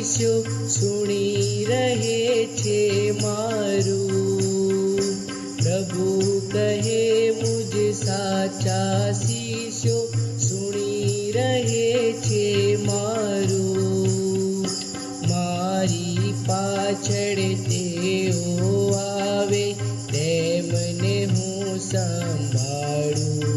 શિષ્યો સુણી રહે છે મારું. પ્રભુ કહે મુજ સાચા શિષ્યો સુણી રહે છે મારું. મારી પાછળ તેઓ આવે તેમને હું સંભાળું.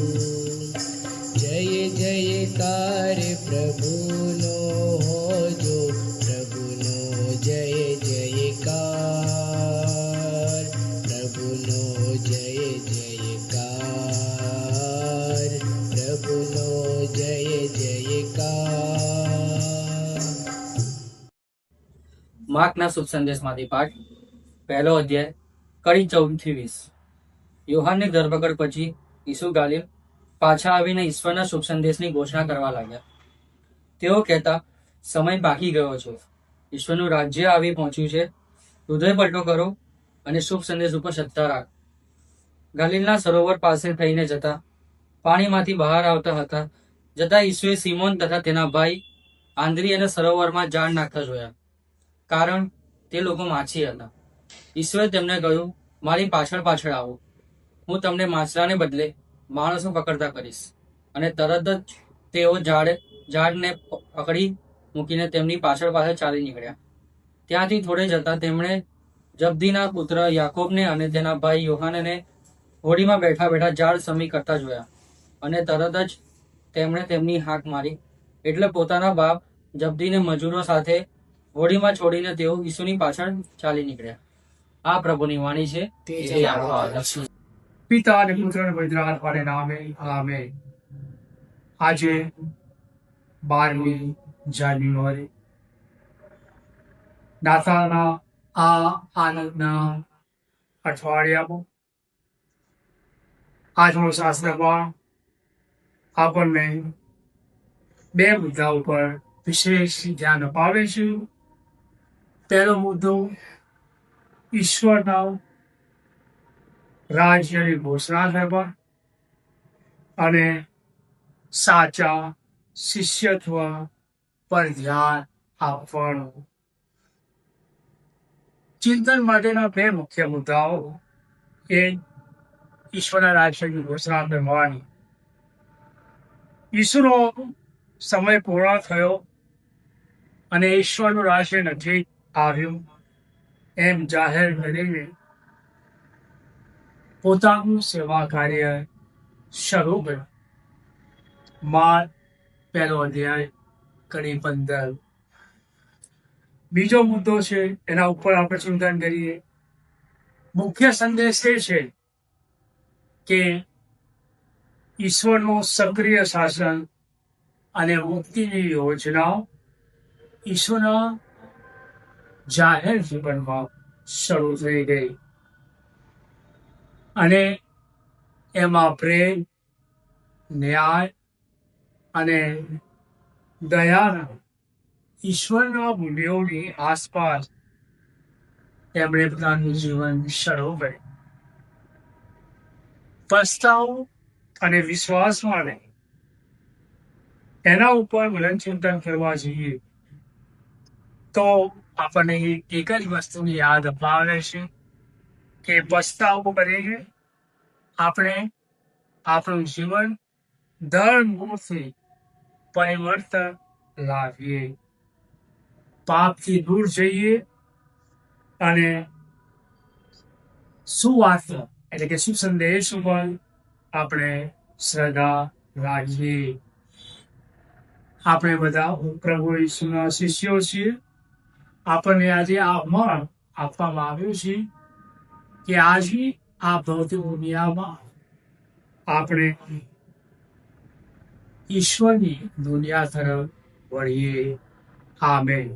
જય જયકાર પ્રભુનો હોજો, પ્રભુનો જય જયકાર, પ્રભુનો જય જયકાર, પ્રભુનો જય જયકાર. માર્કના શુભ સંદેશમાંથી પાઠ, પહેલો અધ્યાય, કડી 14-20. યોહાનની ધરપકડ પછી ઈસુ ગાલિલ પાછા આવીને ઈશ્વરના શુભ સંદેશની ઘોષણા કરવા લાગ્યા. તેઓ કહેતા, સમય બાકી ગયો છે, ઈશ્વરનું રાજ્ય આવી પહોંચ્યું છે, હૃદય પલટો કરો અને શુભ સંદેશ ઉપર સત્તા રાખ. ગાલિલના સરોવર પાસે થઈને જતા પાણીમાંથી બહાર આવતા હતા જતા ઈસુએ સિમોન તથા તેના ભાઈ આંદ્રી અને સરોવરમાં જાળ નાખતા જોયા, કારણ તે લોકો માછી હતા. ઈસુએ તેમને કહ્યું, મારી પાછળ પાછળ આવો, હું તમને માછલાને બદલે માણસો પકડતા કરીશ. અને તરત જ તેઓ ઝાડને પકડી મૂકીને તેમની પાછળ પાછળ ચાલી નીકળ્યા. ત્યાંથી થોડે જતા તેમણે જબ્દીના પુત્ર યાકોબને અને તેના ભાઈ યોહાનને હોડીમાં બેઠા બેઠા ઝાડ સમી કરતા જોયા. અને તરત જ તેમણે તેમની હાક મારી, એટલે પોતાના બાપ જબ્દીને મજૂરો સાથે હોડીમાં છોડીને તેઓ ઈસુની પાછળ ચાલી નીકળ્યા. આ પ્રભુની વાણી છે. પિતા અને પુત્ર અને પવિત્ર આત્માને નામે આમેન. આજે 12મી જાન્યુઆરી નાતાલના આ આનંદના અઠવાડિયામાં આજનો શાસ્ત્રમાં આપણને 2 મુદ્દા ઉપર વિશેષ ધ્યાન અપાવે છે. પહેલો મુદ્દો ઈશ્વરના રાજ્યની ઘોષણા કરવા અને સાચા શિષ્યત્વ પર ધ્યાન આપવાનું. ચિંતન માટેના 2 મુખ્ય મુદ્દાઓ એ ઈશ્વરના રાજ્યની ઘોષણા કરવાની. ઈસુનો સમય પૂર્ણ થયો અને ઈશ્વરનું રાજ્ય નજીક આવ્યું એમ જાહેર કરીને પોતાનું સેવા કાર્ય શરૂ કર્યું. માર્ક 1 અધ્યાય કડી 15. બીજો મુદ્દો છે, એના ઉપર આપણે ચિંતન કરીએ. મુખ્ય સંદેશ એ છે કે ઈશ્વરનું સક્રિય શાસન અને મુક્તિની યોજના ઈશ્વરના જાહેર જીવનમાં શરૂ થઈ ગઈ અને એમાં પ્રેમ, ન્યાય અને દયાના ઈશ્વરના મૂલ્યોની આસપાસ તેમણે પોતાનું જીવન શરૂ કર્યું. પસ્તાવો અને વિશ્વાસ માટે એના ઉપર મનન ચિંતન કરવા જઈએ તો આપણને એક જ વસ્તુની યાદ અપાવે છે કે પસ્તાવો કરીને આપણે આપણું જીવન ધર્મથી પરિવર્તન લાવીએ, પાપથી દૂર જઈએ અને સુવાર્તા એટલે કે શુભ સંદેશ ઉપર આપણે શ્રદ્ધા રાખીએ. આપણે બધા પ્રભુ ઈસુના શિષ્યો છીએ. આપણને આજે આ મન આપવામાં આવ્યું છે કે આજે આ ભૌતિક દુનિયામાં આપણે ઈશ્વરની દુનિયા તરફ વળીએ. આમેન.